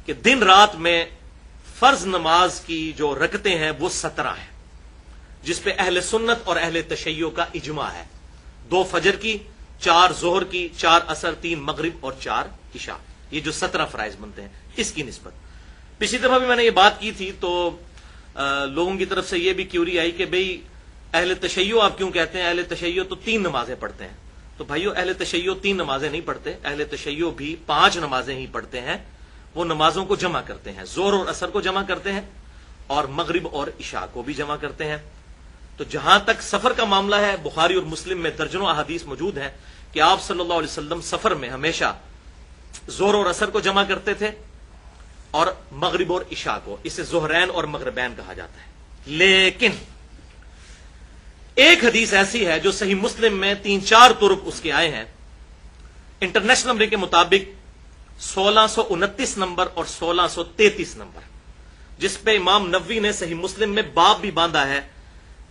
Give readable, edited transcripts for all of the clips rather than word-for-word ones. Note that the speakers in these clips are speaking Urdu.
کہ دن رات میں فرض نماز کی جو رکعتیں ہیں وہ 17 ہیں، جس پہ اہل سنت اور اہل تشیع کا اجماع ہے، 2 فجر کی، 4 ظہر کی، 4 عصر، 3 مغرب اور 4 عشاء، یہ جو 17 فرائض بنتے ہیں اس کی نسبت۔ پچھلی دفعہ بھی میں نے یہ بات کی تھی تو لوگوں کی طرف سے یہ بھی کیوری آئی کہ بھئی اہل تشیع آپ کیوں کہتے ہیں؟ اہل تشیع تو 3 نمازیں پڑھتے ہیں۔ تو بھائیو، اہل تشیع 3 نمازیں نہیں پڑھتے، اہل تشیع بھی 5 نمازیں ہی پڑھتے ہیں۔ وہ نمازوں کو جمع کرتے ہیں، ظہر اور عصر کو جمع کرتے ہیں اور مغرب اور عشاء کو بھی جمع کرتے ہیں۔ تو جہاں تک سفر کا معاملہ ہے، بخاری اور مسلم میں درجنوں احادیث موجود ہیں کہ آپ صلی اللہ علیہ وسلم سفر میں ہمیشہ ظہر اور عصر کو جمع کرتے تھے اور مغرب اور عشاء کو، اسے ظہرین اور مغربین کہا جاتا ہے۔ لیکن ایک حدیث ایسی ہے جو صحیح مسلم میں 3-4 طرق اس کے آئے ہیں، انٹرنیشنل نمبر کے مطابق 1629 نمبر اور 1633 نمبر، جس پہ امام نووی نے صحیح مسلم میں باب بھی باندھا ہے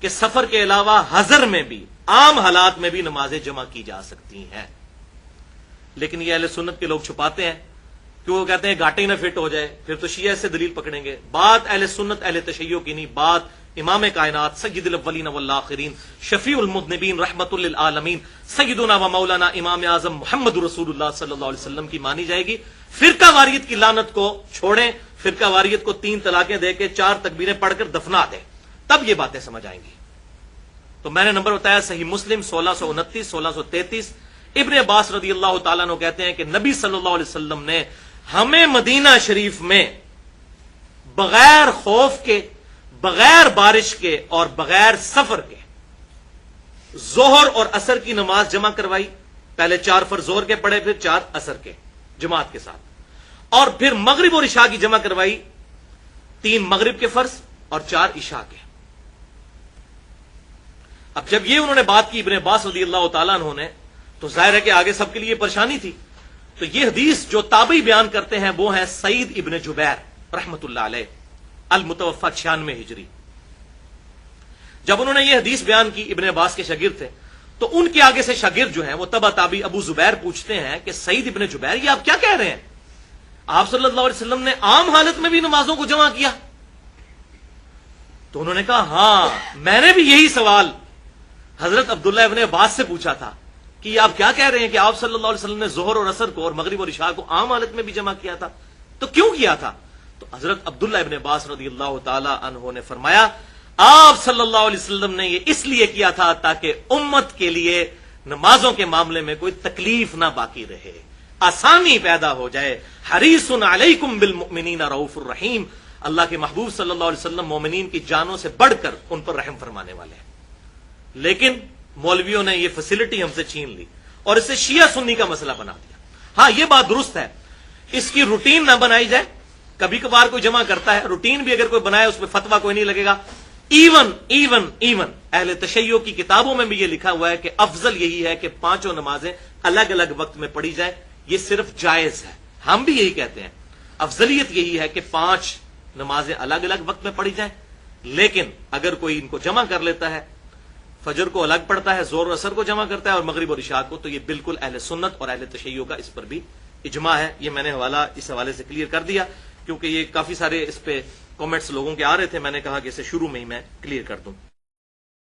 کہ سفر کے علاوہ حضر میں بھی، عام حالات میں بھی نمازیں جمع کی جا سکتی ہیں۔ لیکن یہ اہل سنت کے لوگ چھپاتے ہیں کہ وہ کہتے ہیں گھاٹے نہ فٹ ہو جائے، پھر تو شیعہ سے دلیل پکڑیں گے۔ بات اہل سنت اہل تشیع کی نہیں، بات امام کائنات سید الاولین والآخرین شفیع المذنبین رحمت للعالمین سیدنا و مولانا امام اعظم محمد رسول اللہ صلی اللہ علیہ وسلم کی مانی جائے گی۔ فرقہ واریت کی لعنت کو چھوڑیں، فرقہ واریت کو 3 طلاقیں دے کے 4 تکبیریں پڑھ کر دفنا دیں، تب یہ باتیں سمجھ آئیں گی۔ تو میں نے نمبر بتایا صحیح مسلم 1629 1633۔ ابن عباس رضی اللہ تعالیٰ عنہ کہتے ہیں کہ نبی صلی اللہ علیہ وسلم نے ہمیں مدینہ شریف میں بغیر خوف کے، بغیر بارش کے اور بغیر سفر کے ظہر اور عصر کی نماز جمع کروائی۔ پہلے 4 فرض ظہر کے پڑھے، پھر 4 عصر کے جماعت کے ساتھ، اور پھر مغرب اور عشاء کی جمع کروائی، 3 مغرب کے فرض اور 4 عشاء کے۔ اب جب یہ انہوں نے بات کی ابن عباس رضی اللہ تعالیٰ عنہ نے، تو ظاہر ہے کہ آگے سب کے لیے پریشانی تھی۔ تو یہ حدیث جو تابعی بیان کرتے ہیں وہ ہیں سعید ابن جبیر رحمت اللہ علیہ، المتوفی 96 ہجری۔ جب انہوں نے یہ حدیث بیان کی، ابن عباس کے شاگرد تھے، تو ان کے آگے سے شاگرد جو ہیں وہ تبع تابعی ابو زبیر پوچھتے ہیں کہ سعید ابن جبیر، یہ آپ کیا کہہ رہے ہیں؟ آپ صلی اللہ علیہ وسلم نے عام حالت میں بھی نمازوں کو جمع کیا؟ تو انہوں نے کہا ہاں، میں نے بھی یہی سوال حضرت عبداللہ ابن عباس سے پوچھا تھا کہ یہ آپ کیا کہہ رہے ہیں کہ آپ صلی اللہ علیہ وسلم نے ظہر اور عصر کو اور مغرب اور عشاء کو عام حالت میں بھی جمع کیا تھا، تو کیوں کیا تھا؟ تو حضرت عبداللہ ابن عباس رضی اللہ تعالی عنہ نے فرمایا آپ صلی اللہ علیہ وسلم نے یہ اس لیے کیا تھا تاکہ امت کے لیے نمازوں کے معاملے میں کوئی تکلیف نہ باقی رہے، آسانی پیدا ہو جائے۔ حریص علیکم بالمؤمنین رؤوف الرحیم، اللہ کے محبوب صلی اللہ علیہ وسلم مومنین کی جانوں سے بڑھ کر ان پر رحم فرمانے والے ہیں۔ لیکن مولویوں نے یہ فیسلٹی ہم سے چھین لی اور اسے شیعہ سنی کا مسئلہ بنا دیا۔ ہاں، یہ بات درست ہے، اس کی روٹین نہ بنائی جائے، کبھی کبھار کوئی جمع کرتا ہے، روٹین بھی اگر کوئی بنائے اس پہ فتویٰ کوئی نہیں لگے گا۔ ایون اہل تشیع کی کتابوں میں بھی یہ لکھا ہوا ہے کہ افضل یہی ہے کہ 5 نمازیں الگ الگ وقت میں پڑھی جائیں، یہ صرف جائز ہے، ہم بھی یہی کہتے ہیں، افضلیت یہی ہے کہ 5 نمازیں الگ الگ وقت میں پڑھی جائیں۔ لیکن اگر کوئی ان کو جمع کر لیتا ہے، فجر کو الگ پڑھتا ہے، ظہر اور عصر کو جمع کرتا ہے اور مغرب اور عشاء کو، تو یہ بالکل اہل سنت اور اہل تشیع کا اس پر بھی اجماع ہے۔ یہ میں نے حوالہ اس حوالے سے کلیئر کر دیا کیونکہ یہ کافی سارے اس پہ کامنٹس لوگوں کے آ رہے تھے، میں نے کہا کہ اسے شروع میں ہی میں کلیئر کر دوں۔